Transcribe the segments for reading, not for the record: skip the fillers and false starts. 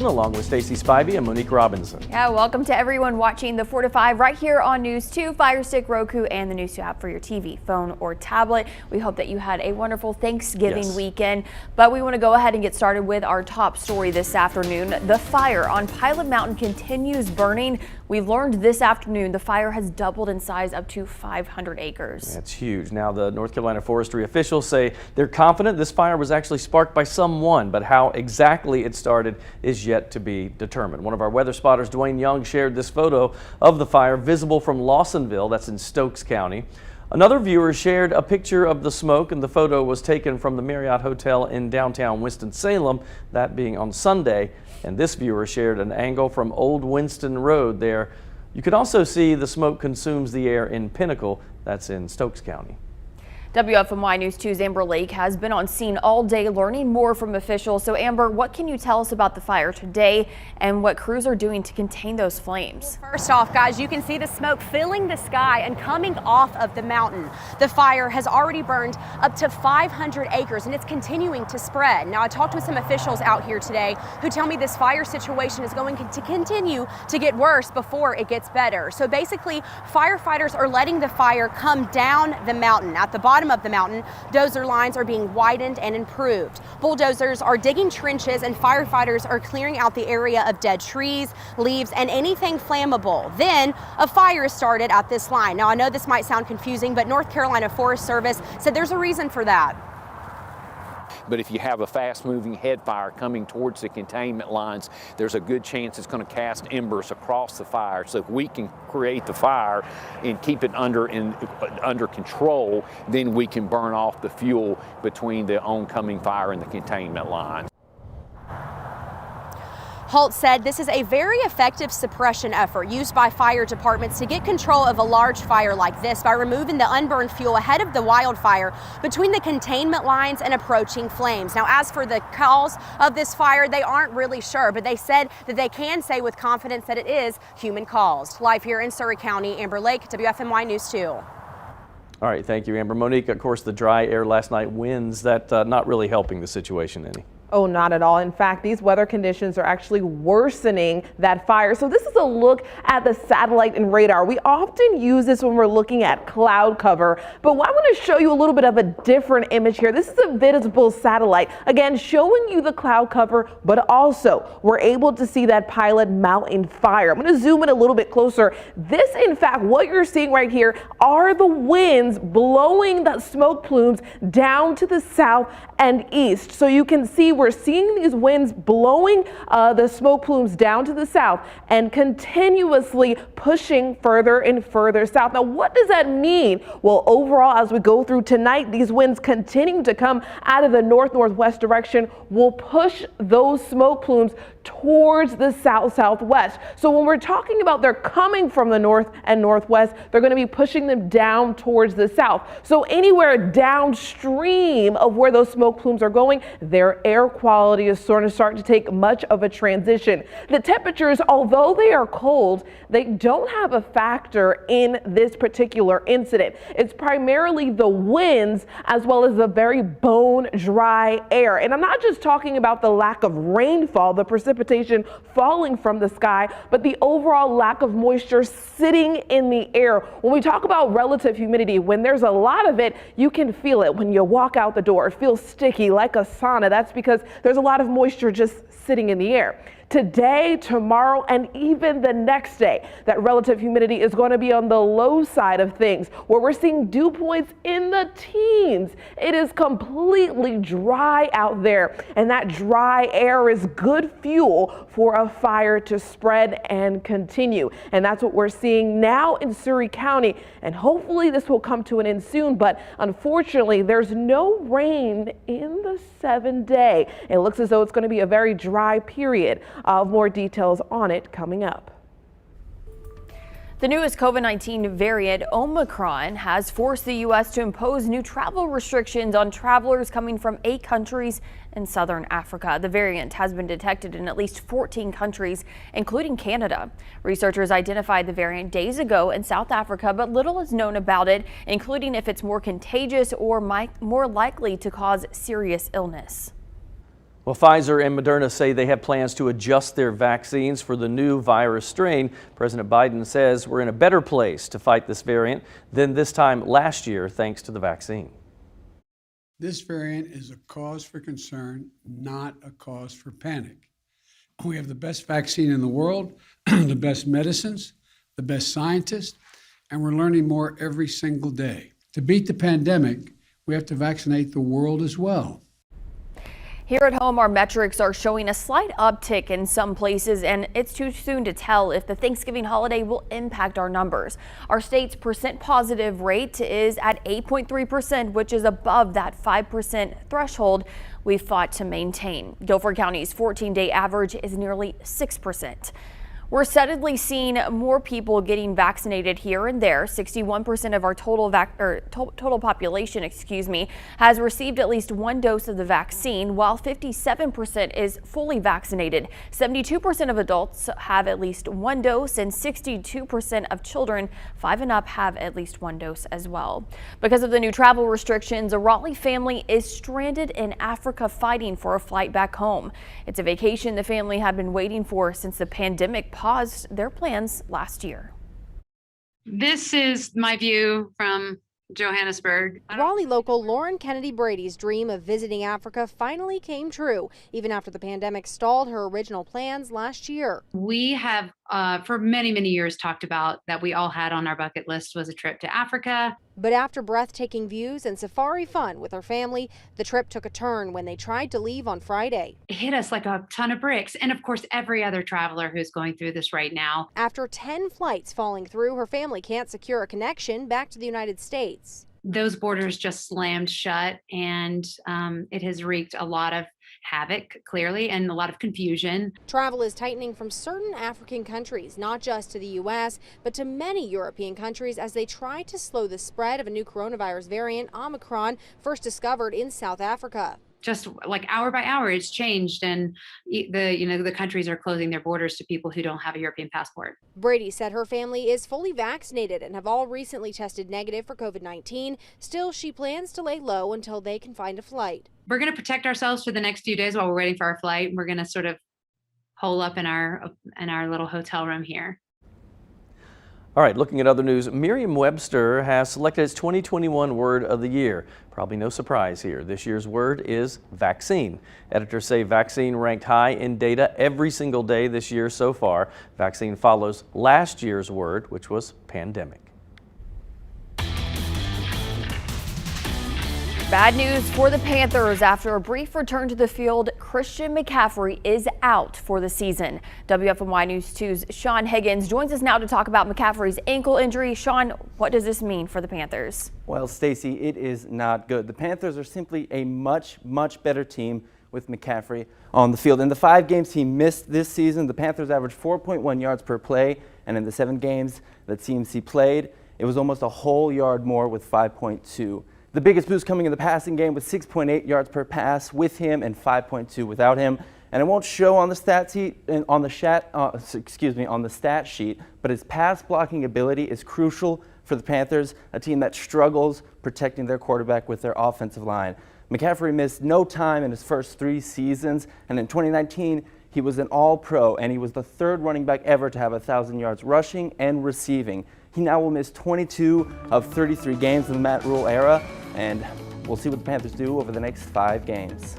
Along with Stacey Spivey and Monique Robinson. Yeah, welcome to everyone watching the 4 to 5 right here on News 2, Fire Stick, Roku, and the News 2 app for your TV, phone, or tablet. We hope that you had a wonderful Thanksgiving weekend, but we want to go ahead and get started with our top story this afternoon. The fire on Pilot Mountain continues burning. We learned this afternoon the fire has doubled in size up to 500 acres. That's huge. Now, the North Carolina forestry officials say they're confident this fire was actually sparked by someone, but how exactly it started is yet to be determined. One of our weather spotters, Dwayne Young, shared this photo of the fire visible from Lawsonville, that's in Stokes County. Another viewer shared a picture of the smoke, and the photo was taken from the Marriott Hotel in downtown Winston-Salem, that being on Sunday. And this viewer shared an angle from Old Winston Road there. You can also see the smoke consumes the air in Pinnacle, that's in Stokes County. WFMY News 2's Amber Lake has been on scene all day learning more from officials. So Amber, what can you tell us about the fire today and what crews are doing to contain those flames? First off, guys, you can see the smoke filling the sky and coming off of the mountain. The fire has already burned up to 500 acres and it's continuing to spread. Now, I talked with some officials out here today who tell me this fire situation is going to continue to get worse before it gets better. So basically, firefighters are letting the fire come down the mountain. At the bottom of the mountain, dozer lines are being widened and improved. Bulldozers are digging trenches and firefighters are clearing out the area of dead trees, leaves, and anything flammable. Then a fire is started at this line. Now, I know this might sound confusing, but North Carolina Forest Service said there's a reason for that. But if you have a fast-moving head fire coming towards the containment lines, there's a good chance it's going to cast embers across the fire. So if we can create the fire and keep it under control, then we can burn off the fuel between the oncoming fire and the containment lines. Holt said this is a very effective suppression effort used by fire departments to get control of a large fire like this by removing the unburned fuel ahead of the wildfire between the containment lines and approaching flames. Now, as for the cause of this fire, they aren't really sure, but they said that they can say with confidence that it is human caused. Live here in Surry County, Amber Lake, WFMY News 2. All right, thank you, Amber. Monique, of course, the dry air last night, winds, that not really helping the situation any. Oh, not at all. In fact, these weather conditions are actually worsening that fire. So this is a look at the satellite and radar. We often use this when we're looking at cloud cover, but I want to show you a little bit of a different image here. This is a visible satellite, again, showing you the cloud cover, but also we're able to see that Pilot Mountain fire. I'm going to zoom in a little bit closer. This, in fact, what you're seeing right here are the winds blowing the smoke plumes down to the south and east. So you can see we're seeing these winds blowing the smoke plumes down to the south and continuously pushing further and further south. Now, what does that mean? Well, overall, as we go through tonight, these winds continuing to come out of the north-northwest direction will push those smoke plumes towards the south-southwest. So when we're talking about they're coming from the north and northwest, they're going to be pushing them down towards the south. So anywhere downstream of where those smoke plumes are going, their air quality is sort of starting to take much of a transition. The temperatures, although they are cold, they don't have a factor in this particular incident. It's primarily the winds as well as the very bone dry air. And I'm not just talking about the lack of rainfall, the precipitation falling from the sky, but the overall lack of moisture sitting in the air. When we talk about relative humidity, when there's a lot of it, you can feel it when you walk out the door. It feels sticky like a sauna. That's because there's a lot of moisture just sitting in the air. Today, tomorrow, and even the next day, that relative humidity is going to be on the low side of things, where we're seeing dew points in the teens. It is completely dry out there, and that dry air is good fuel for a fire to spread and continue. And that's what we're seeing now in Surry County, and hopefully this will come to an end soon, but unfortunately, there's no rain in the 7-day. It looks as though it's going to be a very dry period. More details on it coming up. The newest COVID-19 variant, Omicron, has forced the U.S. to impose new travel restrictions on travelers coming from 8 countries in southern Africa. The variant has been detected in at least 14 countries, including Canada. Researchers identified the variant days ago in South Africa, but little is known about it, including if it's more contagious or more likely to cause serious illness. Well, Pfizer and Moderna say they have plans to adjust their vaccines for the new virus strain. President Biden says we're in a better place to fight this variant than this time last year, thanks to the vaccine. This variant is a cause for concern, not a cause for panic. We have the best vaccine in the world, the best medicines, the best scientists, and we're learning more every single day. To beat the pandemic, we have to vaccinate the world as well. Here at home, our metrics are showing a slight uptick in some places, and it's too soon to tell if the Thanksgiving holiday will impact our numbers. Our state's percent positive rate is at 8.3%, which is above that 5% threshold we fought to maintain. Guilford County's 14-day average is nearly 6%. We're steadily seeing more people getting vaccinated here and there. 61% of our total population, has received at least one dose of the vaccine, while 57% is fully vaccinated. 72% of adults have at least one dose, and 62% of children 5 and up have at least one dose as well. Because of the new travel restrictions, a Raleigh family is stranded in Africa fighting for a flight back home. It's a vacation the family had been waiting for since the pandemic paused their plans last year. This is my view from Johannesburg. Raleigh local Lauren Kennedy Brady's dream of visiting Africa finally came true, even after the pandemic stalled her original plans last year. We have for many, many years talked about that we all had on our bucket list was a trip to Africa. But after breathtaking views and safari fun with her family, the trip took a turn when they tried to leave on Friday. It hit us like a ton of bricks, and of course every other traveler who's going through this right now. After 10 flights falling through, her family can't secure a connection back to the United States. Those borders just slammed shut, and it has wreaked a lot of havoc, clearly, and a lot of confusion. Travel is tightening from certain African countries, not just to the U.S., but to many European countries as they try to slow the spread of a new coronavirus variant, Omicron, first discovered in South Africa. Just like hour by hour, it's changed, and the countries are closing their borders to people who don't have a European passport. Brady said her family is fully vaccinated and have all recently tested negative for COVID-19. Still, she plans to lay low until they can find a flight. We're going to protect ourselves for the next few days while we're waiting for our flight. We're going to sort of hole up in our little hotel room here. All right, looking at other news, Merriam-Webster has selected its 2021 word of the year. Probably no surprise here. This year's word is vaccine. Editors say vaccine ranked high in data every single day this year so far. Vaccine follows last year's word, which was pandemic. Bad news for the Panthers. After a brief return to the field, Christian McCaffrey is out for the season. WFMY News 2's Sean Higgins joins us now to talk about McCaffrey's ankle injury. Sean, what does this mean for the Panthers? Well, Stacey, it is not good. The Panthers are simply a much better team with McCaffrey on the field. In the 5 games he missed this season, the Panthers averaged 4.1 yards per play, and in the 7 games that seems he played, it was almost a whole yard more with 5.2. The biggest boost coming in the passing game with 6.8 yards per pass with him and 5.2 without him. And it won't show on the stat sheet, but his pass blocking ability is crucial for the Panthers, a team that struggles protecting their quarterback with their offensive line. McCaffrey missed no time in his first 3 seasons, and in 2019, he was an All-Pro, and he was the 3rd running back ever to have 1,000 yards rushing and receiving. He now will miss 22 of 33 games in the Matt Rule era, and we'll see what the Panthers do over the next 5 games.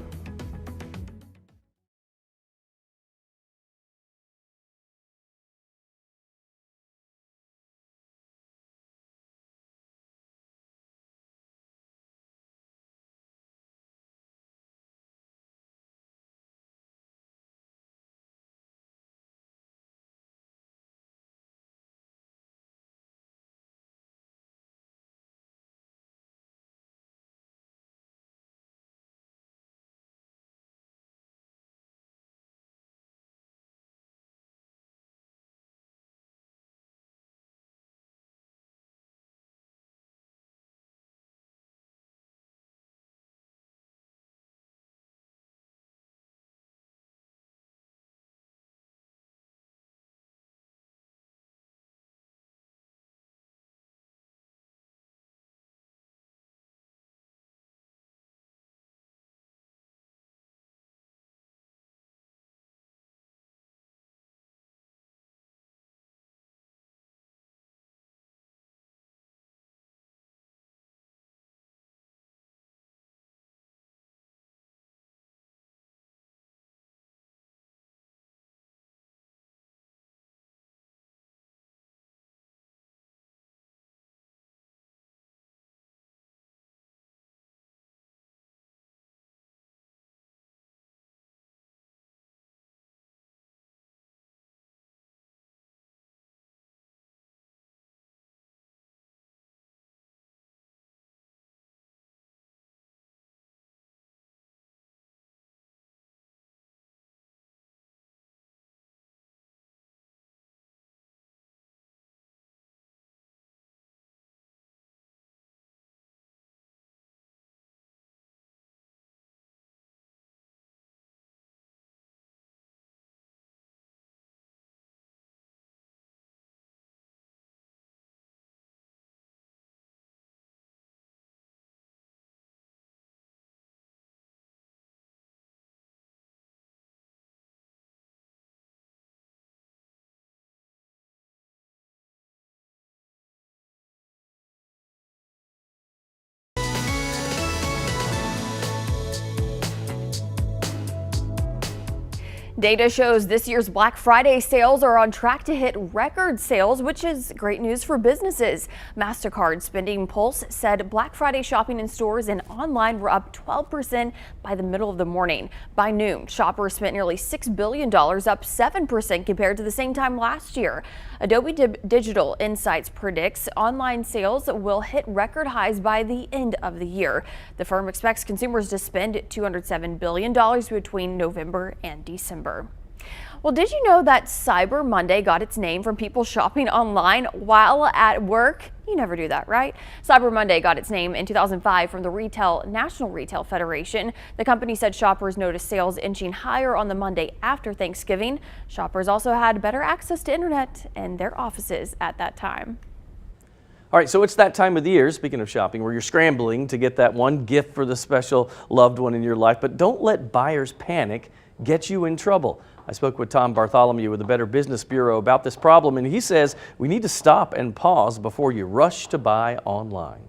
Data shows this year's Black Friday sales are on track to hit record sales, which is great news for businesses. MasterCard Spending Pulse said Black Friday shopping in stores and online were up 12% by the middle of the morning. By noon, shoppers spent nearly $6 billion, up 7% compared to the same time last year. Adobe Digital Insights predicts online sales will hit record highs by the end of the year. The firm expects consumers to spend $207 billion between November and December. Well, did you know that Cyber Monday got its name from people shopping online while at work? You never do that, right? Cyber Monday got its name in 2005 from the National Retail Federation. The company said shoppers noticed sales inching higher on the Monday after Thanksgiving. Shoppers also had better access to internet in their offices at that time. All right, so it's that time of the year, speaking of shopping, where you're scrambling to get that one gift for the special loved one in your life. But don't let buyers panic get you in trouble. I spoke with Tom Bartholomew with the Better Business Bureau about this problem, and he says we need to stop and pause before you rush to buy online.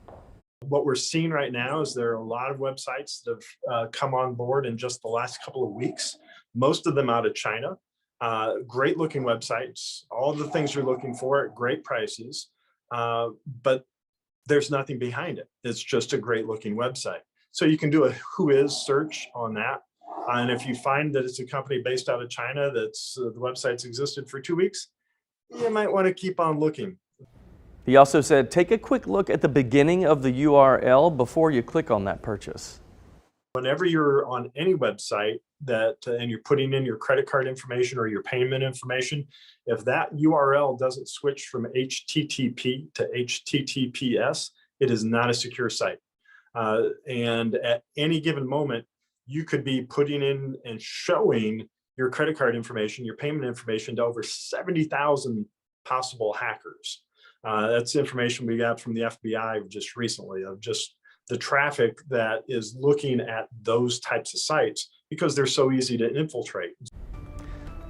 What we're seeing right now is there are a lot of websites that have come on board in just the last couple of weeks, most of them out of China. Great looking websites, all the things you're looking for at great prices, but there's nothing behind it. It's just a great looking website. So you can do a who is search on that. And if you find that it's a company based out of China that's the website's existed for 2 weeks, you might want to keep on looking. He also said take a quick look at the beginning of the URL before you click on that purchase. Whenever you're on any website and you're putting in your credit card information or your payment information, if that URL doesn't switch from HTTP to HTTPS, it is not a secure site. And at any given moment, you could be putting in and showing your credit card information, your payment information to over 70,000 possible hackers. That's information we got from the FBI just recently of just the traffic that is looking at those types of sites because they're so easy to infiltrate.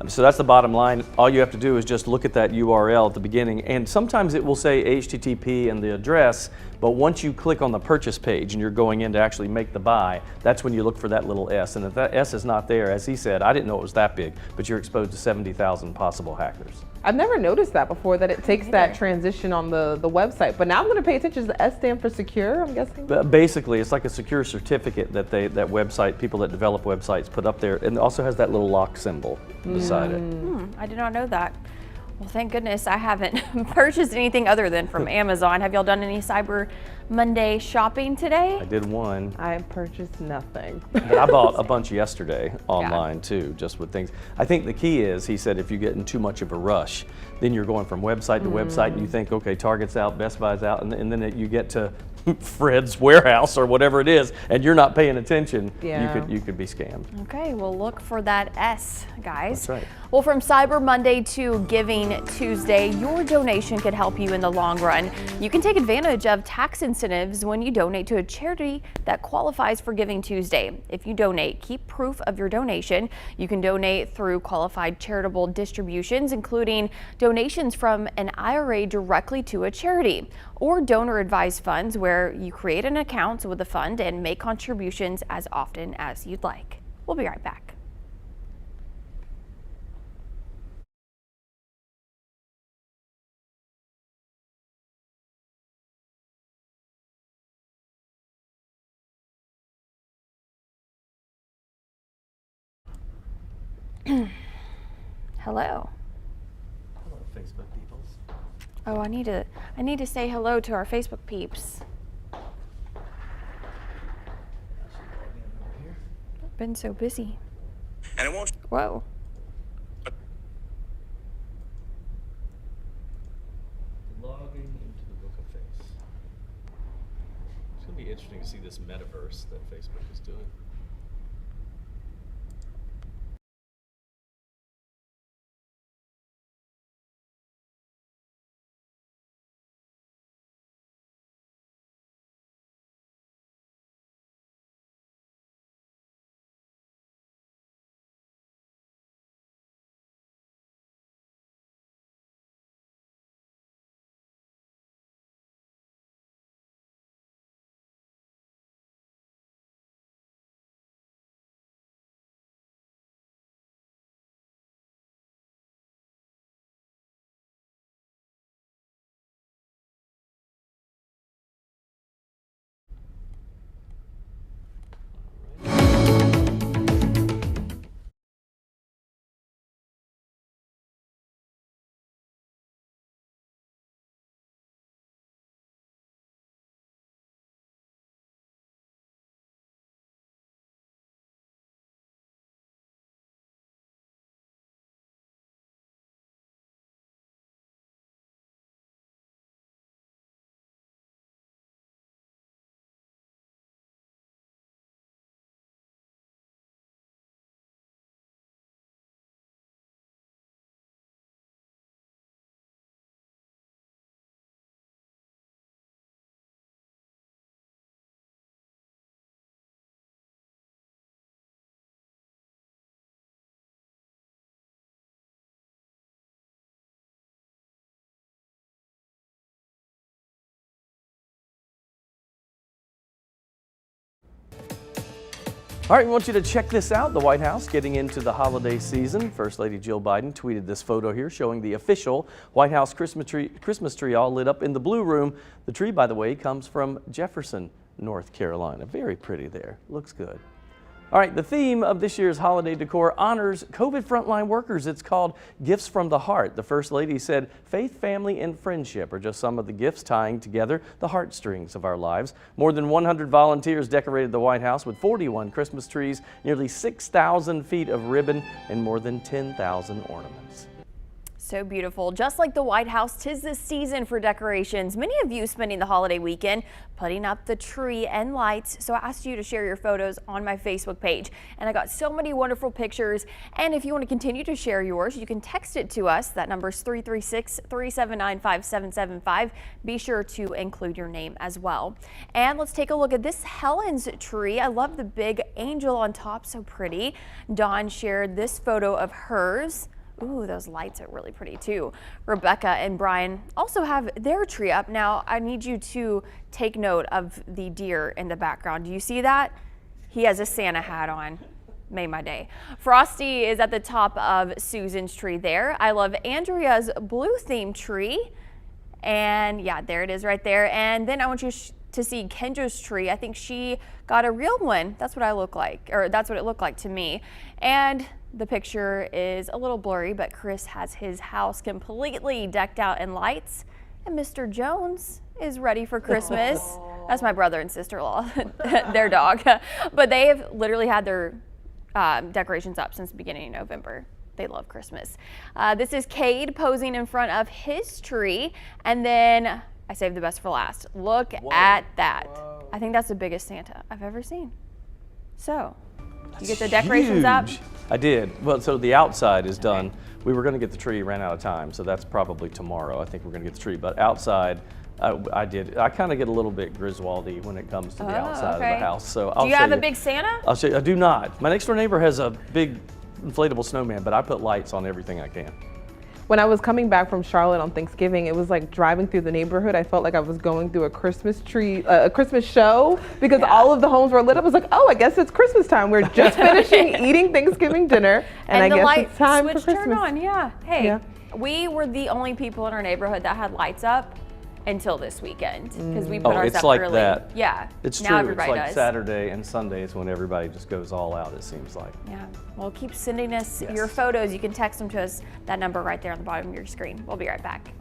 So that's the bottom line. All you have to do is just look at that URL at the beginning, and sometimes it will say HTTP and the address, but once you click on the purchase page and you're going in to actually make the buy, that's when you look for that little S. And if that S is not there, as he said, I didn't know it was that big, but you're exposed to 70,000 possible hackers. I've never noticed that before, that it takes that transition on the website. But now I'm going to pay attention. Does the S stand for secure, I'm guessing? But basically, it's like a secure certificate that people that develop websites put up there, and it also has that little lock symbol beside it. I did not know that. Well, thank goodness I haven't purchased anything other than from Amazon. Have y'all done any Cyber Monday shopping today? I did one. I purchased nothing. But I bought a bunch yesterday online too, just with things. I think the key is, he said, if you get in too much of a rush, then you're going from website to website and you think, okay, Target's out, Best Buy's out, and then you get to Fred's warehouse or whatever it is, and you're not paying attention, you could be scammed. Okay, well look for that S, guys. That's right. Well, from Cyber Monday to Giving Tuesday, your donation could help you in the long run. You can take advantage of tax incentives when you donate to a charity that qualifies for Giving Tuesday. If you donate, keep proof of your donation. You can donate through qualified charitable distributions, including donations from an IRA directly to a charity, or donor advised funds where you create an account with the fund and make contributions as often as you'd like. We'll be right back. Hello. Hello, Facebook peoples. Oh, I need to say hello to our Facebook peeps. Been so busy. And it won't. Whoa. Logging into the Book of Face. It's going to be interesting to see this metaverse that Facebook is doing. All right, we want you to check this out. The White House getting into the holiday season. First Lady Jill Biden tweeted this photo here showing the official White House Christmas tree all lit up in the Blue Room. The tree, by the way, comes from Jefferson, North Carolina. Very pretty there. Looks good. All right, the theme of this year's holiday decor honors COVID frontline workers. It's called Gifts from the Heart. The First Lady said faith, family, and friendship are just some of the gifts tying together the heartstrings of our lives. More than 100 volunteers decorated the White House with 41 Christmas trees, nearly 6,000 feet of ribbon, and more than 10,000 ornaments. So beautiful. Just like the White House, 'tis the season for decorations. Many of you spending the holiday weekend putting up the tree and lights. So I asked you to share your photos on my Facebook page. And I got so many wonderful pictures. And if you want to continue to share yours, you can text it to us. That number is 336-379-5775. Be sure to include your name as well. And let's take a look at this Helen's tree. I love the big angel on top. So pretty. Dawn shared this photo of hers. Ooh, those lights are really pretty too. Rebecca and Brian also have their tree up. Now, I need you to take note of the deer in the background. Do you see that? He has a Santa hat on. Made my day. Frosty is at the top of Susan's tree there. I love Andrea's blue theme tree. And yeah, there it is right there. And then I want you to see Kendra's tree. I think she got a real one. That's what I look like, or that's what it looked like to me. And the picture is a little blurry, but Chris has his house completely decked out in lights. And Mr. Jones is ready for Christmas. That's my brother and sister-in-law, their dog. But they have literally had their decorations up since the beginning of November. They love Christmas. This is Cade posing in front of his tree. And then I saved the best for last. Look at that. Whoa. I think that's the biggest Santa I've ever seen. So, you get the decorations up? I did. Well, so the outside is done. We were going to get the tree, ran out of time, so that's probably tomorrow. I think we're going to get the tree. But outside, I did. I kind of get a little bit Griswoldy when it comes to the outside of the house. So do you have a big Santa? I'll show you. I do not. My next door neighbor has a big inflatable snowman, but I put lights on everything I can. When I was coming back from Charlotte on Thanksgiving, it was like driving through the neighborhood. I felt like I was going through a Christmas show because all of the homes were lit up. I was like, oh, I guess it's Christmas time. We're just finishing eating Thanksgiving dinner, and I guess it's time for Christmas. Turned on, yeah. Hey, we were the only people in our neighborhood that had lights up until this weekend because we put ours up like early. That. Yeah, it's now true. Everybody it's like does. Saturday and Sundays when everybody just goes all out, it seems like. Yeah, well, keep sending us your photos. You can text them to us, that number right there on the bottom of your screen. We'll be right back.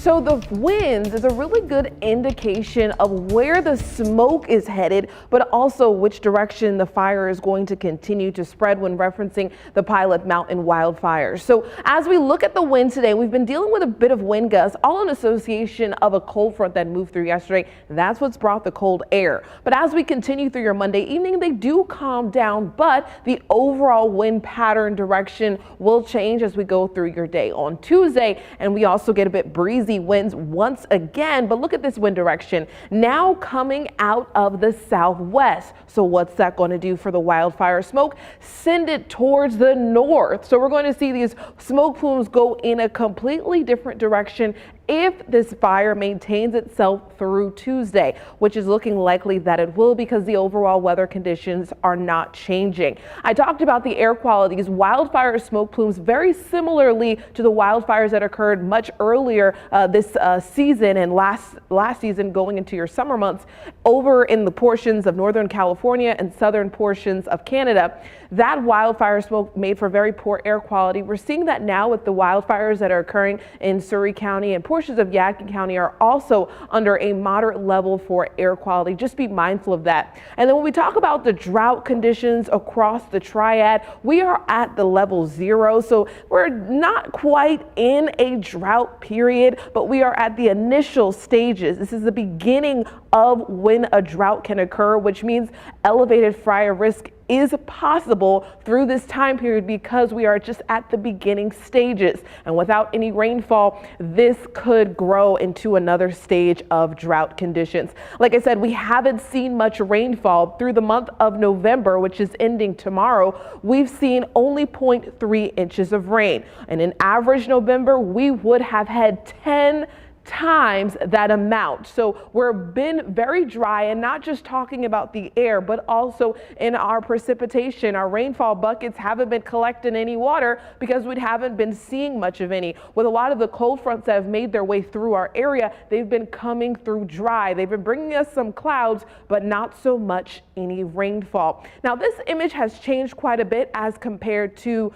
So the winds is a really good indication of where the smoke is headed, but also which direction the fire is going to continue to spread when referencing the Pilot Mountain wildfires. So as we look at the wind today, we've been dealing with a bit of wind gusts, all in association of a cold front that moved through yesterday. That's what's brought the cold air. But as we continue through your Monday evening, they do calm down, but the overall wind pattern direction will change as we go through your day on Tuesday. And we also get a bit breezy winds once again, but look at this wind direction now coming out of the southwest. So what's that going to do for the wildfire smoke? Send it towards the north. So we're going to see these smoke plumes go in a completely different direction if this fire maintains itself through Tuesday, which is looking likely that it will because the overall weather conditions are not changing. I talked about the air qualities. Wildfire smoke plumes very similarly to the wildfires that occurred much earlier this season and last season going into your summer months over in the portions of Northern California and southern portions of Canada. That wildfire smoke made for very poor air quality. We're seeing that now with the wildfires that are occurring in Surrey County, and portions of Yadkin County are also under a moderate level for air quality. Just be mindful of that. And then when we talk about the drought conditions across the triad, we are at the level 0. So we're not quite in a drought period, but we are at the initial stages. This is the beginning of when a drought can occur, which means elevated fire risk is possible through this time period because we are just at the beginning stages. And without any rainfall, this could grow into another stage of drought conditions. Like I said, we haven't seen much rainfall through the month of November, which is ending tomorrow. We've seen only 0.3 inches of rain. And in average November, we would have had 10 times that amount. So we've been very dry, and not just talking about the air, but also in our precipitation. Our rainfall buckets haven't been collecting any water because we haven't been seeing much of any. With a lot of the cold fronts that have made their way through our area, they've been coming through dry. They've been bringing us some clouds, but not so much any rainfall. Now this image has changed quite a bit as compared to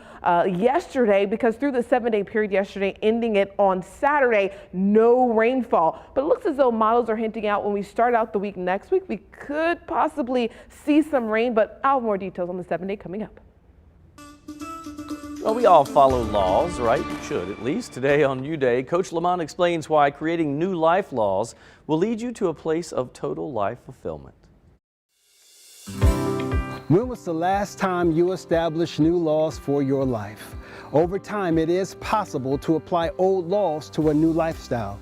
yesterday, because through the 7-day period yesterday, ending it on Saturday, no rainfall. But it looks as though models are hinting out when we start out the week next week, we could possibly see some rain, but I'll have more details on the 7-day coming up. Well, we all follow laws, right? Should at least. Today on New Day, Coach Lamont explains why creating new life laws will lead you to a place of total life fulfillment. When was the last time you established new laws for your life? Over time, it is possible to apply old laws to a new lifestyle.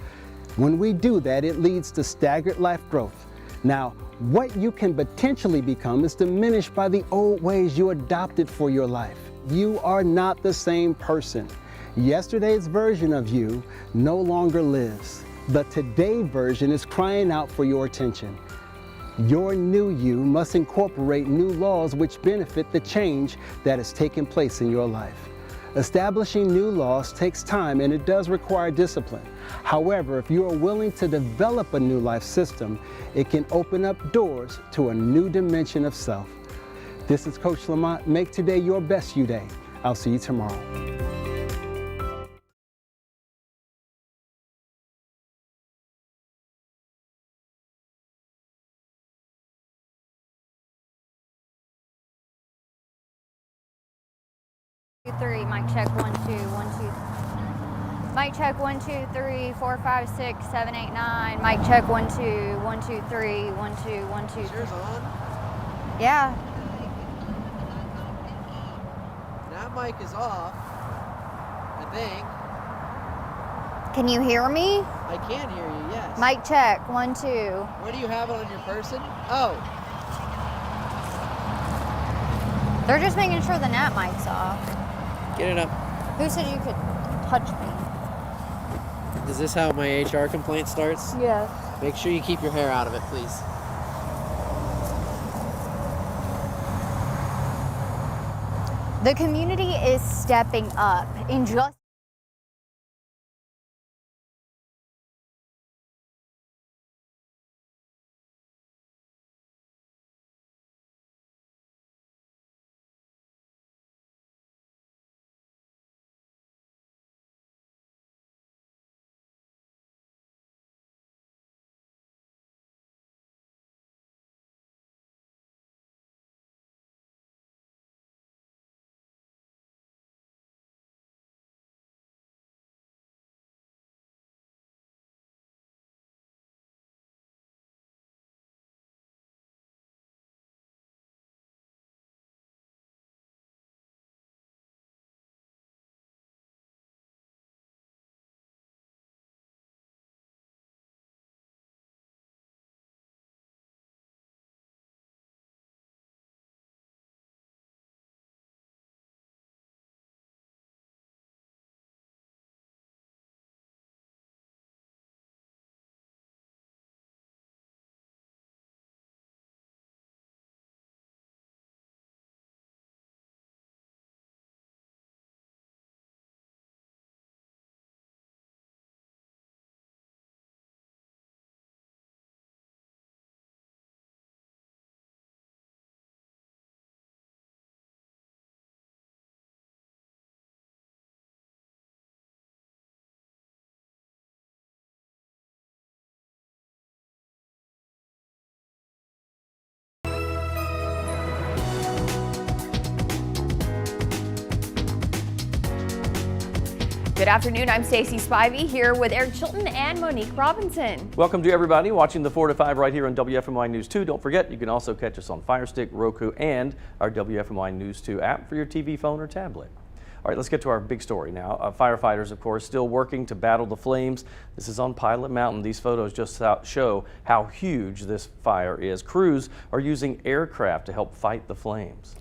When we do that, it leads to staggered life growth. Now, what you can potentially become is diminished by the old ways you adopted for your life. You are not the same person. Yesterday's version of you no longer lives. The today version is crying out for your attention. Your new you must incorporate new laws which benefit the change that has taken place in your life. Establishing new laws takes time, and it does require discipline. However, if you are willing to develop a new life system, it can open up doors to a new dimension of self. This is Coach Lamont. Make today your best you day. I'll see you tomorrow. 3, mic check 1 2 1 2. Mic check 1 2 3 4 5 6 7 8 9. Mic check 1 2 1 2 3 1 2 1 2. Is yours on? Yeah. That mic is off, I think. Can you hear me? I can hear you, yes. Mic check 1 2. Where do you have it on your person? Oh. They're just making sure the nap mic's off. Get it up. Who said you could touch me? Is this how my HR complaint starts? Yes. Make sure you keep your hair out of it, please. The community is stepping up in just Good afternoon, I'm Stacey Spivey here with Eric Chilton and Monique Robinson. Welcome to everybody watching the 4 to 5 right here on WFMY News 2. Don't forget, you can also catch us on Fire Stick, Roku, and our WFMY News 2 app for your TV, phone, or tablet. All right, let's get to our big story now. Firefighters, of course, still working to battle the flames. This is on Pilot Mountain. These photos just show how huge this fire is. Crews are using aircraft to help fight the flames.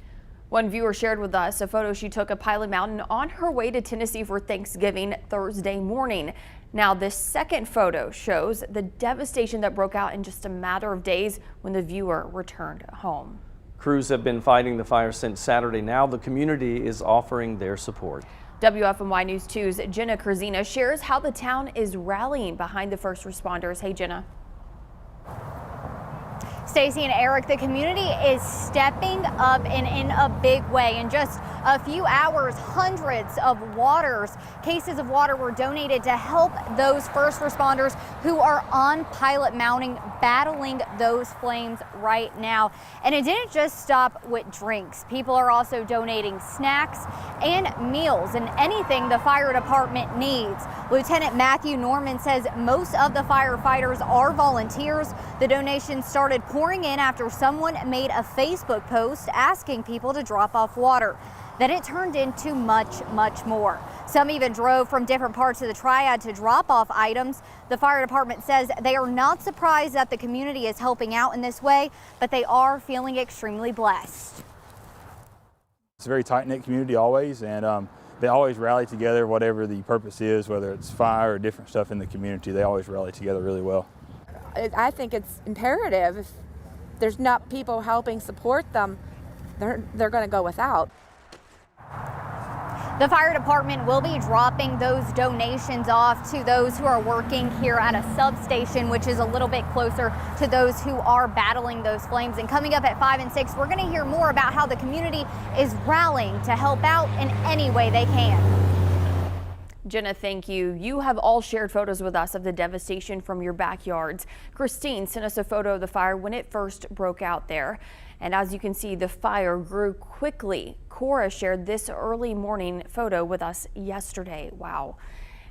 One viewer shared with us a photo she took of Pilot Mountain on her way to Tennessee for Thanksgiving Thursday morning. Now, this second photo shows the devastation that broke out in just a matter of days when the viewer returned home. Crews have been fighting the fire since Saturday. Now the community is offering their support. WFMY News 2's Jenna Kurzina shares how the town is rallying behind the first responders. Hey, Jenna. Stacey and Eric, the community is stepping up and in a big way. In just a few hours, hundreds of cases of water were donated to help those first responders who are on Pilot Mountain battling those flames right now. And it didn't just stop with drinks. People are also donating snacks and meals and anything the fire department needs. Lieutenant Matthew Norman says most of the firefighters are volunteers. The donations started pouring in after someone made a Facebook post asking people to drop off water. Then it turned into much, much more. Some even drove from different parts of the Triad to drop off items. The fire department says they are not surprised that the community is helping out in this way, but they are feeling extremely blessed. It's a very tight-knit community always, and they always rally together, whatever the purpose is, whether it's fire or different stuff in the community. They always rally together really well. I think it's imperative. If there's not people helping support them, they're going to go without. The fire department will be dropping those donations off to those who are working here at a substation, which is a little bit closer to those who are battling those flames. And coming up at 5 and 6, we're going to hear more about how the community is rallying to help out in any way they can. Jenna, thank you. You have all shared photos with us of the devastation from your backyards. Christine sent us a photo of the fire when it first broke out there. And as you can see, the fire grew quickly. Cora shared this early morning photo with us yesterday. Wow.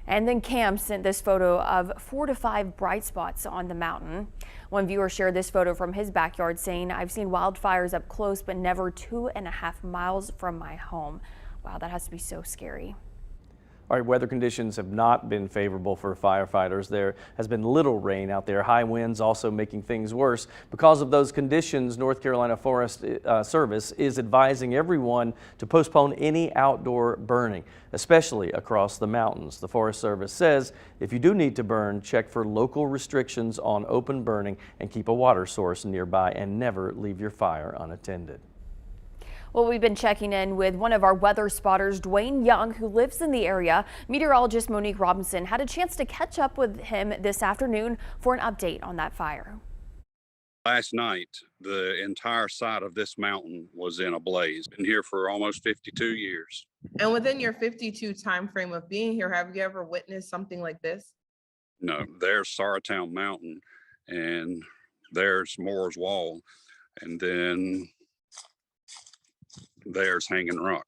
And then Cam sent this photo of 4 to 5 bright spots on the mountain. One viewer shared this photo from his backyard saying, "I've seen wildfires up close, but never 2.5 miles from my home." Wow, that has to be so scary. All right, weather conditions have not been favorable for firefighters. There has been little rain out there. High winds also making things worse. Because of those conditions, North Carolina Forest Service is advising everyone to postpone any outdoor burning, especially across the mountains. The Forest Service says if you do need to burn, check for local restrictions on open burning and keep a water source nearby and never leave your fire unattended. Well, we've been checking in with one of our weather spotters, Dwayne Young, who lives in the area. Meteorologist Monique Robinson had a chance to catch up with him this afternoon for an update on that fire. Last night, the entire side of this mountain was in a blaze. Been here for almost 52 years. And within your 52 time frame of being here, have you ever witnessed something like this? No, there's Samaritan Mountain and there's Moore's Wall, and then there's Hanging Rock.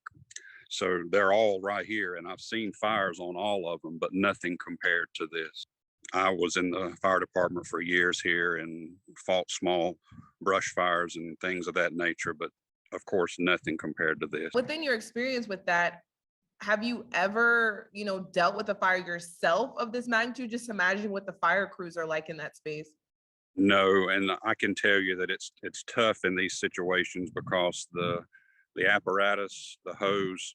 So they're all right here, and I've seen fires on all of them, but nothing compared to this. I was in the fire department for years here and fought small brush fires and things of that nature, but of course nothing compared to this. Within your experience with that, have you ever, dealt with a fire yourself of this magnitude? Just imagine what the fire crews are like in that space. No, and I can tell you that it's tough in these situations because the apparatus, the hose,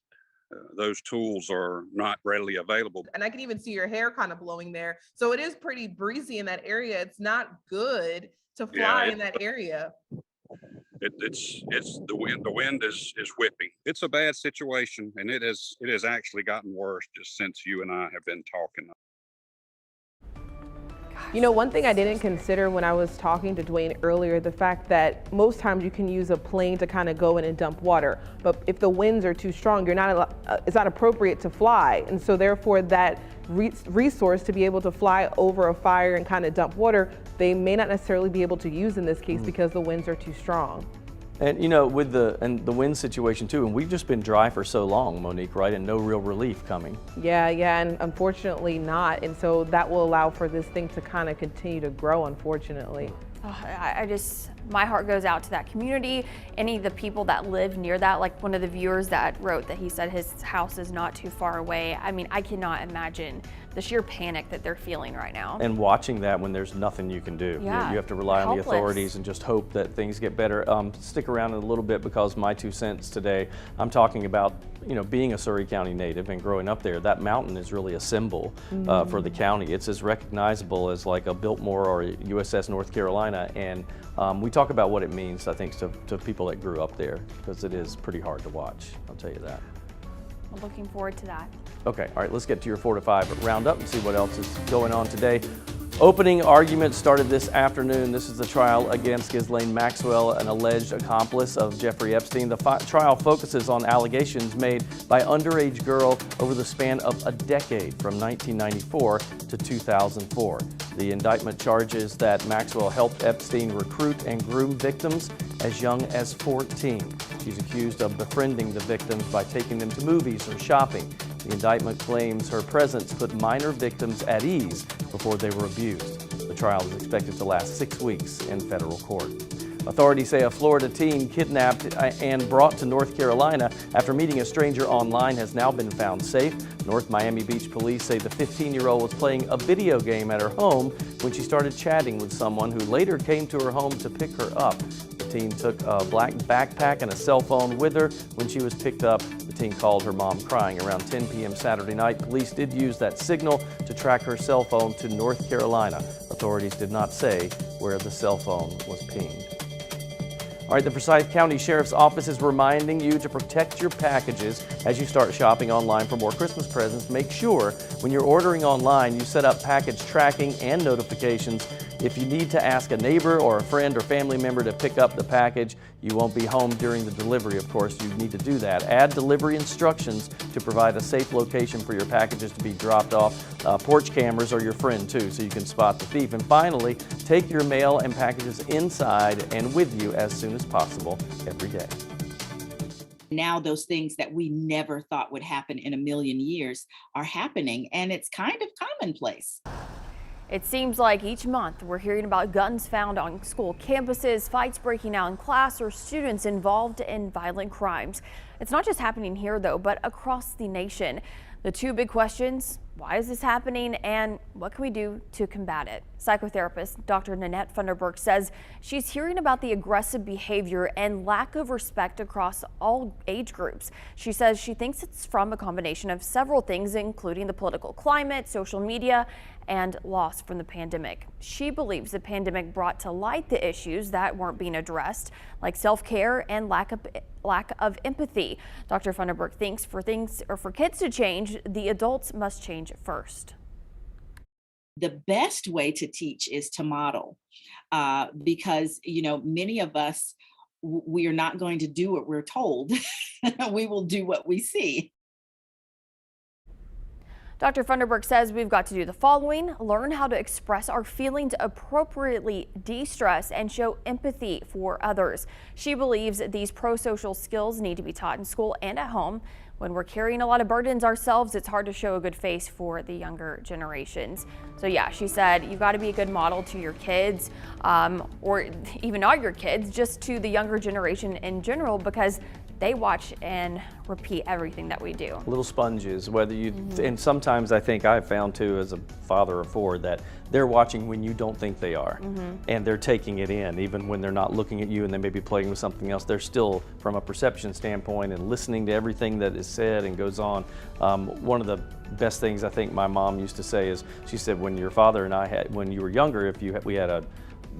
those tools are not readily available. And I can even see your hair kind of blowing there. So it is pretty breezy in that area. It's not good to fly in that area. It's the wind. The wind is whipping. It's a bad situation, and it has actually gotten worse just since you and I have been talking. One thing I didn't consider when I was talking to Dwayne earlier, the fact that most times you can use a plane to kind of go in and dump water, but if the winds are too strong, it's not appropriate to fly. And so therefore that resource to be able to fly over a fire and kind of dump water, they may not necessarily be able to use in this case because the winds are too strong. And you know, with the wind situation too, and we've just been dry for so long, Monique, right? And no real relief coming. Yeah, and unfortunately not. And so that will allow for this thing to kind of continue to grow, unfortunately. My heart goes out to that community, any of the people that live near that, like one of the viewers that wrote that he said his house is not too far away. I mean, I cannot imagine the sheer panic that they're feeling right now. And watching that when there's nothing you can do. Yeah, you have to rely on the helpless. authorities and just hope that things get better. Stick around in a little bit because my 2 cents today, I'm talking about, you know, being a Surrey County native and growing up there. That mountain is really a symbol for the county. It's as recognizable as like a Biltmore or a USS North Carolina. And we talk about what it means, I think, to people that grew up there, because it is pretty hard to watch, I'll tell you that. I'm looking forward to that. Okay, all right, let's get to your 4 to 5 roundup and see what else is going on today. Opening argument started this afternoon. This is the trial against Ghislaine Maxwell, an alleged accomplice of Jeffrey Epstein. The trial focuses on allegations made by underage girl over the span of a decade from 1994 to 2004. The indictment charges that Maxwell helped Epstein recruit and groom victims as young as 14. She's accused of befriending the victims by taking them to movies or shopping. The indictment claims her presence put minor victims at ease before they were abused. The trial is expected to last 6 weeks in federal court. Authorities say a Florida teen kidnapped and brought to North Carolina after meeting a stranger online has now been found safe. North Miami Beach police say the 15-year-old was playing a video game at her home when she started chatting with someone who later came to her home to pick her up. The teen took a black backpack and a cell phone with her. When she was picked up, the teen called her mom crying. Around 10 p.m. Saturday night, police did use that signal to track her cell phone to North Carolina. Authorities did not say where the cell phone was pinged. All right, the Forsyth County Sheriff's Office is reminding you to protect your packages as you start shopping online for more Christmas presents. Make sure when you're ordering online, you set up package tracking and notifications. If you need to ask a neighbor or a friend or family member to pick up the package, you won't be home during the delivery, of course, you need to do that. Add delivery instructions to provide a safe location for your packages to be dropped off. Porch cameras are your friend too, so you can spot the thief. And finally, take your mail and packages inside and with you as soon as possible every day. Now those things that we never thought would happen in a million years are happening, and it's kind of commonplace. It seems like each month we're hearing about guns found on school campuses, fights breaking out in class, or students involved in violent crimes. It's not just happening here though, but across the nation. The two big questions: why is this happening, and what can we do to combat it? Psychotherapist Dr. Nanette Funderburk says she's hearing about the aggressive behavior and lack of respect across all age groups. She says she thinks it's from a combination of several things, including the political climate, social media, and loss from the pandemic. She believes the pandemic brought to light the issues that weren't being addressed, like self-care and lack of empathy. Dr. Funderburk thinks for kids to change, the adults must change first. The best way to teach is to model, because, you know, many of us, we are not going to do what we're told. We will do what we see. Dr. Funderburk says we've got to do the following: learn how to express our feelings appropriately, de-stress, and show empathy for others. She believes these pro-social skills need to be taught in school and at home. When we're carrying a lot of burdens ourselves, it's hard to show a good face for the younger generations. So yeah, she said you've got to be a good model to your kids, or even not your kids, just to the younger generation in general, because they watch and repeat everything that we do. Little sponges, whether you, and sometimes I think I've found too as a father of four that they're watching when you don't think they are, and they're taking it in, even when they're not looking at you and they may be playing with something else. They're still, from a perception standpoint, and listening to everything that is said and goes on. One of the best things I think my mom used to say is, she said, when your father and I had, when you were younger, if we had a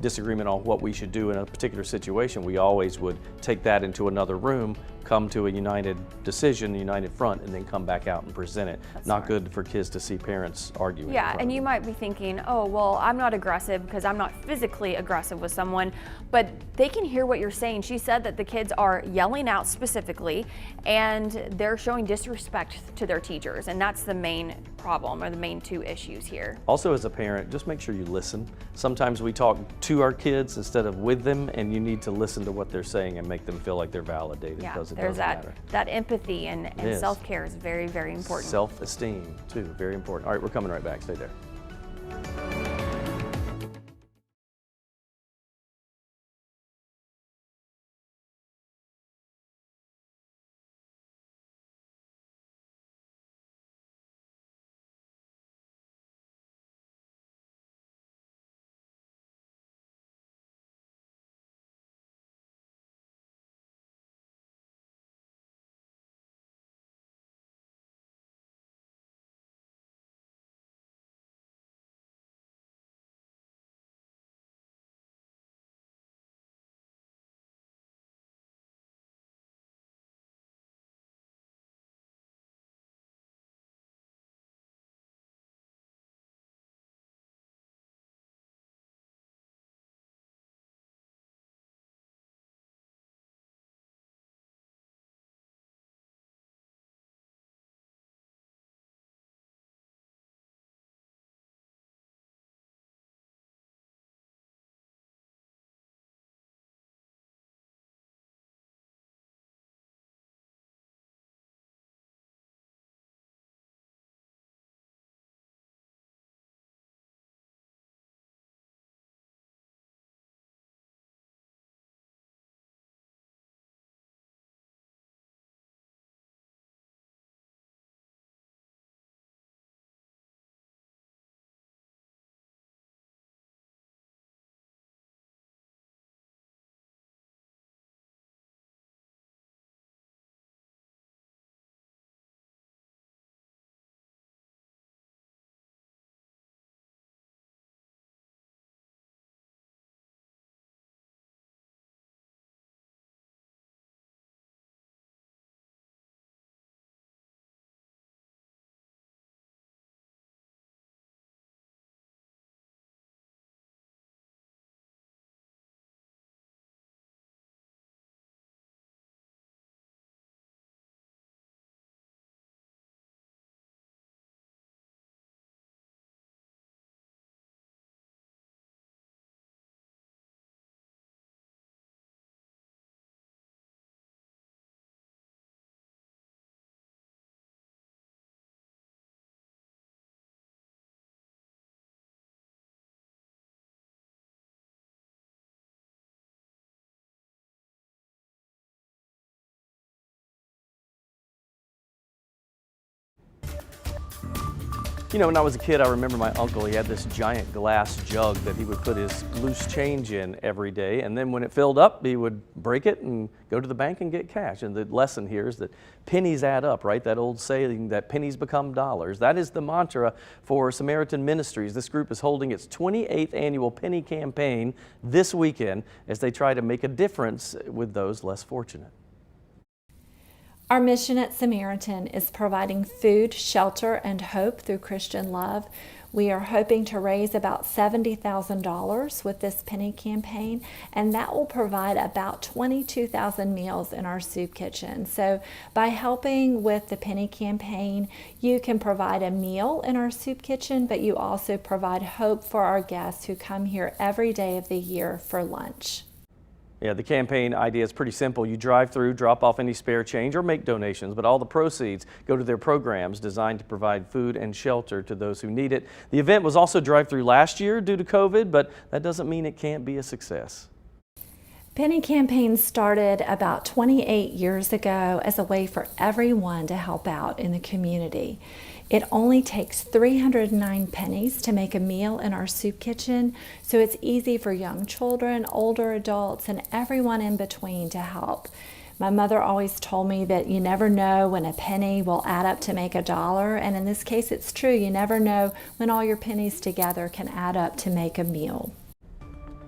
disagreement on what we should do in a particular situation, we always would take that into another room come to a united decision, a united front, and then come back out and present it. Not good for kids to see parents arguing. Yeah, and you might be thinking, oh, well, I'm not aggressive because I'm not physically aggressive with someone, but they can hear what you're saying. She said that the kids are yelling out specifically, and they're showing disrespect to their teachers, and that's the main problem, or the main two issues here. Also, as a parent, just make sure you listen. Sometimes we talk to our kids instead of with them, and you need to listen to what they're saying and make them feel like they're validated, Yeah, because it there's doesn't matter. that empathy and self-care is very, very important. Self-esteem, too, very important. All right, we're coming right back. Stay there. You know, when I was a kid, I remember my uncle, he had this giant glass jug that he would put his loose change in every day. And then when it filled up, he would break it and go to the bank and get cash. And the lesson here is that pennies add up, right? That old saying that pennies become dollars. That is the mantra for Samaritan Ministries. This group is holding its 28th annual penny campaign this weekend as they try to make a difference with those less fortunate. Our mission at Samaritan is providing food, shelter, and hope through Christian love. We are hoping to raise about $70,000 with this penny campaign, and that will provide about 22,000 meals in our soup kitchen. So by helping with the penny campaign, you can provide a meal in our soup kitchen, but you also provide hope for our guests who come here every day of the year for lunch. Yeah, the campaign idea is pretty simple. You drive through, drop off any spare change, or make donations, but all the proceeds go to their programs designed to provide food and shelter to those who need it. The event was also drive-through last year due to COVID, but that doesn't mean it can't be a success. Penny Campaign started about 28 years ago as a way for everyone to help out in the community. It only takes 309 pennies to make a meal in our soup kitchen, so it's easy for young children, older adults, and everyone in between to help. My mother always told me that you never know when a penny will add up to make $1, and in this case it's true. You never know when all your pennies together can add up to make a meal.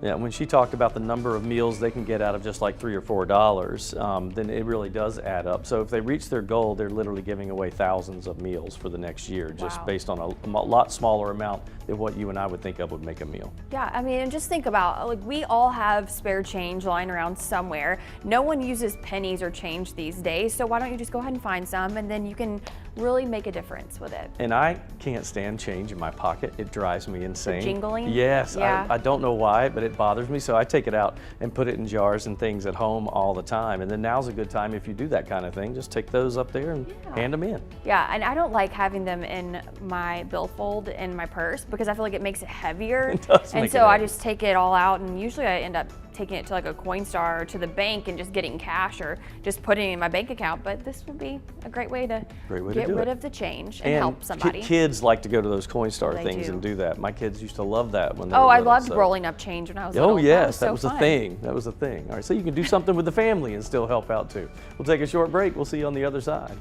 Yeah, when she talked about the number of meals they can get out of just like $3 or $4, then it really does add up. So if they reach their goal, they're literally giving away thousands of meals for the next year, just based on a lot smaller amount than what you and I would think of would make a meal. Yeah, I mean, and just think about, like, we all have spare change lying around somewhere. No one uses pennies or change these days, so why don't you just go ahead and find some, and then you can really make a difference with it. And I can't stand change in my pocket. It drives me insane. The jingling? Yes, Yeah. I don't know why, but it bothers me, so I take it out and put it in jars and things at home all the time. And then now's a good time, if you do that kind of thing, just take those up there and hand them in. Yeah, and I don't like having them in my billfold in my purse because I feel like it makes it heavier. It does and make so it I heavy. just take it all out, and usually I end up taking it to like a Coinstar or to the bank and just getting cash or just putting it in my bank account. But this would be a great way to get rid of the change and help somebody. Kids like to go to those Coinstar They things do. and do that. My kids used to love that when they were Oh, I little, loved so. rolling up change when I was Oh little. yes, that was so a fun. thing. That was a thing. All right, so you can do something with the family and still help out too. We'll take a short break. We'll see you on the other side.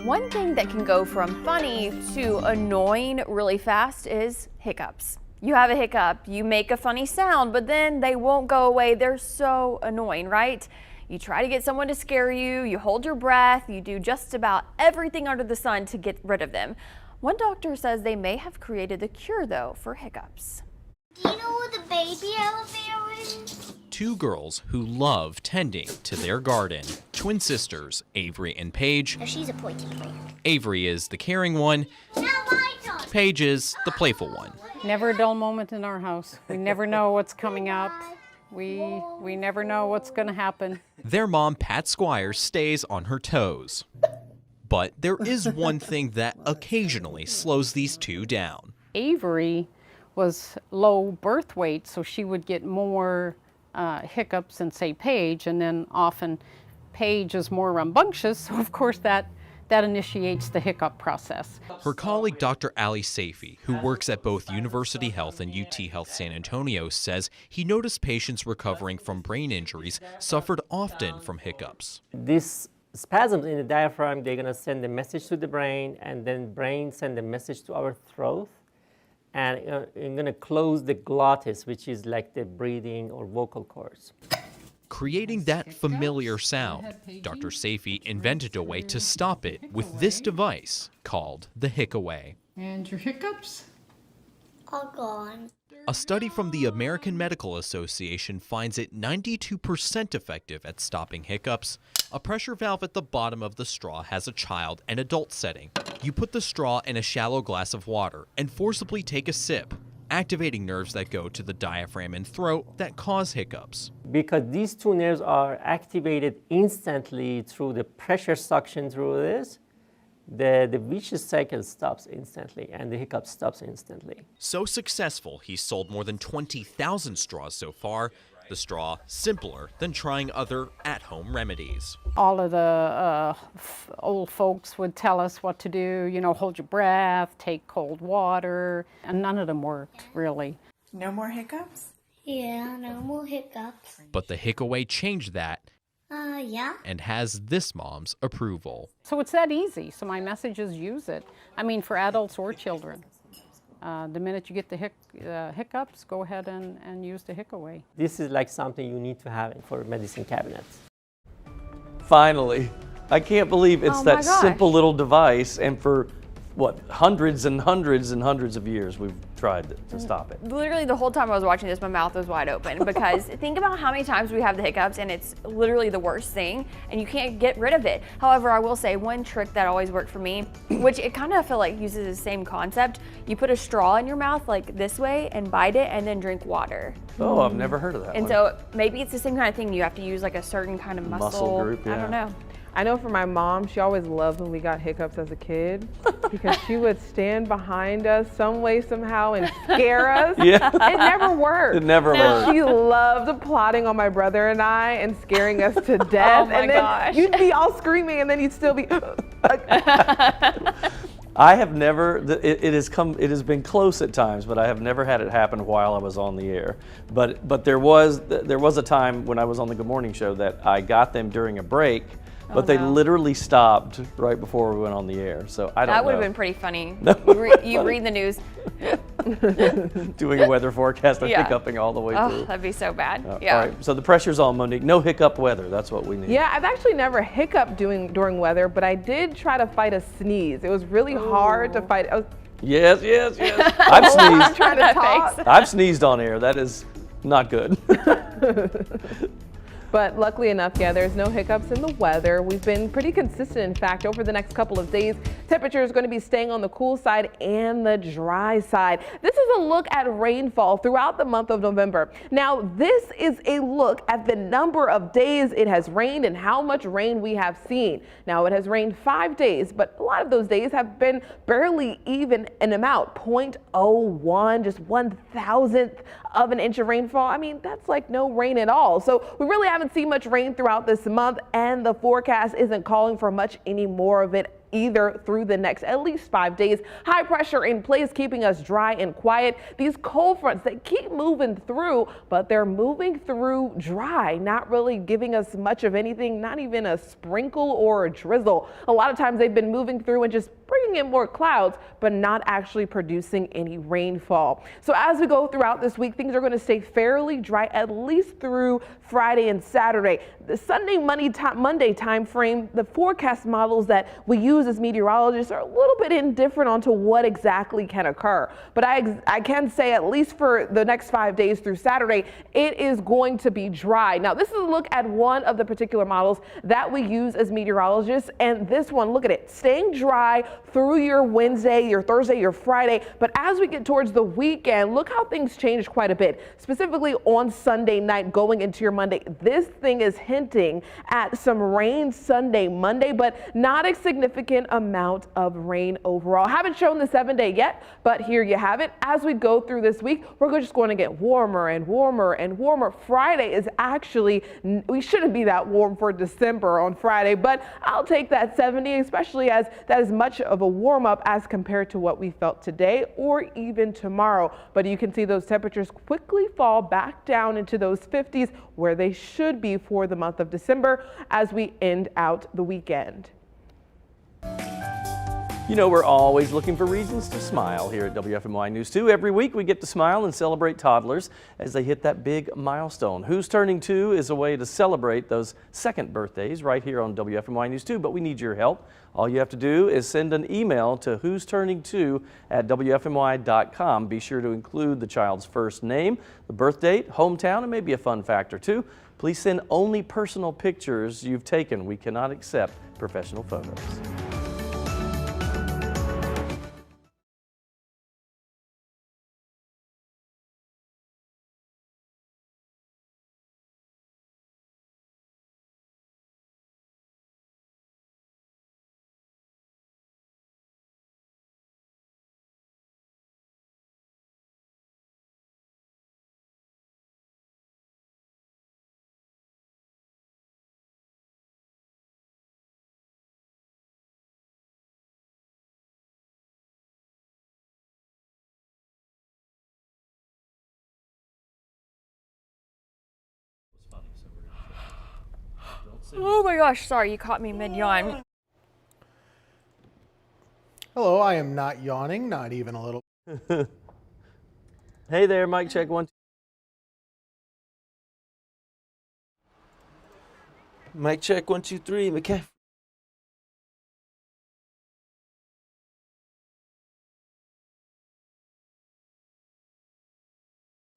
One thing that can go from funny to annoying really fast is hiccups. You have a hiccup, you make a funny sound, but then they won't go away. They're so annoying, right? You try to get someone to scare you, you hold your breath, you do just about everything under the sun to get rid of them. One doctor says they may have created the cure, though, for hiccups. Do you know what the baby elevator is? Two girls who love tending to their garden. Twin sisters, Avery and Paige. Oh, she's a pointy player. Avery is the caring one. Paige is the playful one. Never a dull moment in our house. We never know what's coming up. We never know what's going to happen. Their mom, Pat Squires, stays on her toes. But there is one thing that occasionally slows these two down. Avery was low birth weight, so she would get more hiccups than, say, Paige, and then often Paige is more rambunctious, so of course that initiates the hiccup process. Her colleague, Dr. Ali Safi, who works at both University Health and UT Health San Antonio, says he noticed patients recovering from brain injuries suffered often from hiccups. These spasms in the diaphragm, they're going to send a message to the brain, and then brain send a message to our throat. And you're going to close the glottis, which is like the breathing or vocal cords. Creating that familiar sound, Dr. Safi invented a way to stop it with this device called the Hickaway. And your hiccups? All gone. A study from the American Medical Association finds it 92% effective at stopping hiccups. A pressure valve at the bottom of the straw has a child and adult setting. You put the straw in a shallow glass of water and forcibly take a sip, activating nerves that go to the diaphragm and throat that cause hiccups. Because these two nerves are activated instantly through the pressure suction through this, the vicious cycle stops instantly and the hiccup stops instantly. So successful, he's sold more than 20,000 straws so far. The straw simpler than trying other at-home remedies. All of the old folks would tell us what to do, you know, hold your breath, take cold water, and none of them worked, really. No more hiccups? Yeah, no more hiccups. But the Hickaway changed that. Yeah. And has this mom's approval. So it's that easy, so my message is use it. I mean, for adults or children. The minute you get the hiccups, go ahead and use the Hickaway. This is like something you need to have for medicine cabinets. Finally, I can't believe it's that simple little device, and for what, hundreds and hundreds and hundreds of years we've tried to stop it. Literally the whole time I was watching this, my mouth was wide open because think about how many times we have the hiccups and it's literally the worst thing and you can't get rid of it. However, I will say one trick that always worked for me, which it kind of feel like uses the same concept. You put a straw in your mouth like this way and bite it and then drink water. Oh, I've never heard of that And one. so maybe it's the same kind of thing. You have to use like a certain kind of muscle group, yeah. I don't know. I know for my mom, she always loved when we got hiccups as a kid because she would stand behind us some way, somehow, and scare us. Yeah. It never worked. It never worked. She loved plotting on my brother and I and scaring us to death. Oh my and then gosh. you'd be all screaming and then you'd still be. I have never, it has been close at times, but I have never had it happen while I was on the air. But there was a time when I was on the Good Morning Show that I got them during a break, but they literally stopped right before we went on the air. So I don't know. That would have been pretty funny. You read the news. Doing a weather forecast and Yeah. hiccuping all the way Oh, through. that'd be so bad. Yeah. All right, so the pressure's on, Monique. No hiccup weather, that's what we need. Yeah, I've actually never hiccuped during weather, but I did try to fight a sneeze. It was really hard to fight. Yes. I've sneezed. Trying to talk. I've sneezed on air. That is not good. But luckily enough, yeah, there's no hiccups in the weather. We've been pretty consistent. In fact, over the next couple of days, temperature is going to be staying on the cool side and the dry side. This is a look at rainfall throughout the month of November. Now, this is a look at the number of days it has rained and how much rain we have seen. Now, it has rained 5 days, but a lot of those days have been barely even an amount, 0.01, just 1,000th of an inch of rainfall. I mean, that's like no rain at all. So we really haven't seen much rain throughout this month, and the forecast isn't calling for much any more of it either through the next at least 5 days. High pressure in place, keeping us dry and quiet. These cold fronts, they keep moving through, but they're moving through dry, not really giving us much of anything, not even a sprinkle or a drizzle. A lot of times they've been moving through and just bringing in more clouds, but not actually producing any rainfall. So as we go throughout this week, things are going to stay fairly dry at least through Friday and Saturday. The Sunday, Monday time frame, the forecast models that we use use as meteorologists are a little bit indifferent onto what exactly can occur. But I can say at least for the next 5 days through Saturday, it is going to be dry. Now, this is a look at one of the particular models that we use as meteorologists. And this one, look at it, staying dry through your Wednesday, your Thursday, your Friday. But as we get towards the weekend, look how things changed quite a bit, specifically on Sunday night going into your Monday. This thing is hinting at some rain Sunday, Monday, but not a significant amount of rain overall. Haven't shown the 7-day yet, but here you have it. As we go through this week, we're just going to get warmer and warmer and warmer. Friday is actually, we shouldn't be that warm for December on Friday, but I'll take that 70, especially as that is much of a warm up as compared to what we felt today or even tomorrow. But you can see those temperatures quickly fall back down into those 50s where they should be for the month of December as we end out the weekend. You know, we're always looking for reasons to smile here at WFMY News 2. Every week we get to smile and celebrate toddlers as they hit that big milestone. Who's Turning 2 is a way to celebrate those second birthdays right here on WFMY News 2, but we need your help. All you have to do is send an email to who's turning 2 at WFMY.com. Be sure to include the child's first name, the birth date, hometown, and maybe a fun fact or two. Please send only personal pictures you've taken. We cannot accept professional photos. Oh my gosh, sorry, you caught me mid-yawn. Hello, I am not yawning, not even a little. Hey there, mic check 1. Mic check 1, 2, 3. McCaffrey.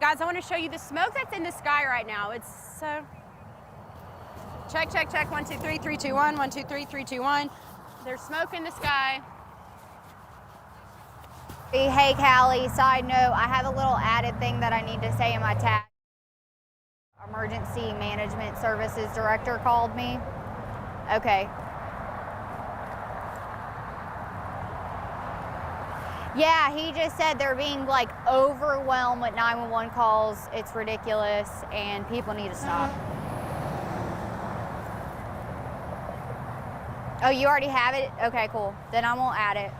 Guys, I want to show you the smoke that's in the sky right now. It's so... Check, check, check. 1, 2, 3, 3, 2, 1. 1, 2, 3, 3, 2, 1. There's smoke in the sky. Hey, Callie, side note, I have a little added thing that I need to say in my tag. Emergency Management Services Director called me. Okay. Yeah, he just said they're being like overwhelmed with 911 calls. It's ridiculous and people need to stop. Oh, you already have it? Okay, cool. Then I won't add it.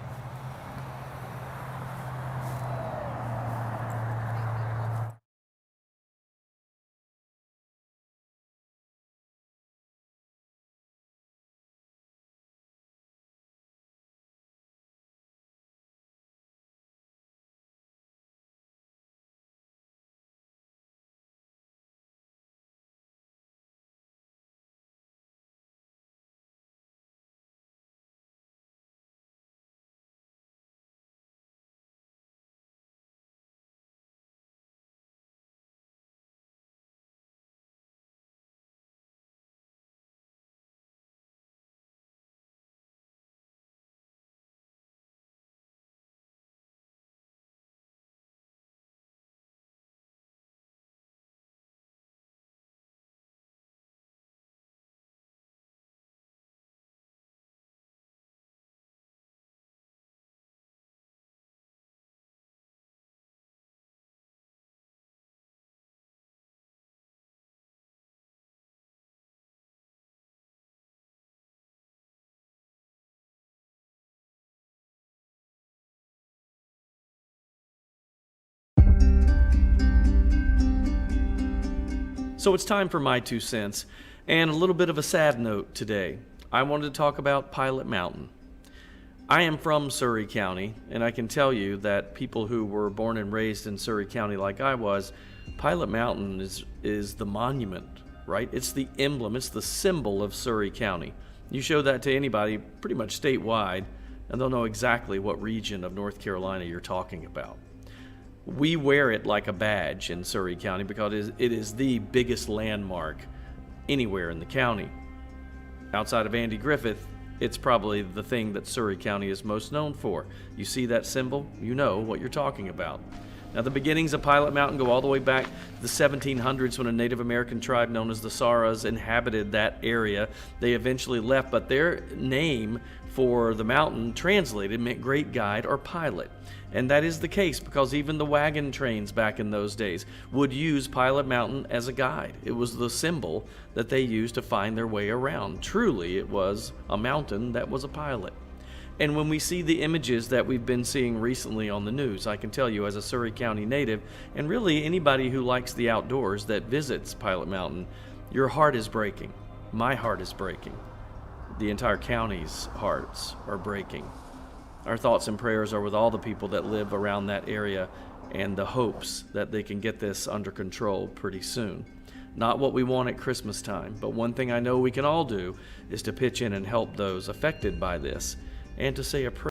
So it's time for my 2 cents and a little bit of a sad note today. I wanted to talk about Pilot Mountain. I am from Surry County, and I can tell you that people who were born and raised in Surry County like I was, Pilot Mountain is the monument, right? It's the emblem, it's the symbol of Surry County. You show that to anybody pretty much statewide, and they'll know exactly what region of North Carolina you're talking about. We wear it like a badge in Surry County because it is the biggest landmark anywhere in the county. Outside of Andy Griffith, it's probably the thing that Surry County is most known for. You see that symbol, you know what you're talking about. Now, the beginnings of Pilot Mountain go all the way back to the 1700s when a Native American tribe known as the Saras inhabited that area. They eventually left, but their name for the mountain translated meant great guide or pilot. And that is the case because even the wagon trains back in those days would use Pilot Mountain as a guide. It was the symbol that they used to find their way around. Truly, it was a mountain that was a pilot. And when we see the images that we've been seeing recently on the news, I can tell you as a Surry County native, and really anybody who likes the outdoors that visits Pilot Mountain, your heart is breaking. My heart is breaking. The entire county's hearts are breaking. Our thoughts and prayers are with all the people that live around that area and the hopes that they can get this under control pretty soon. Not what we want at Christmas time, but one thing I know we can all do is to pitch in and help those affected by this and to say a prayer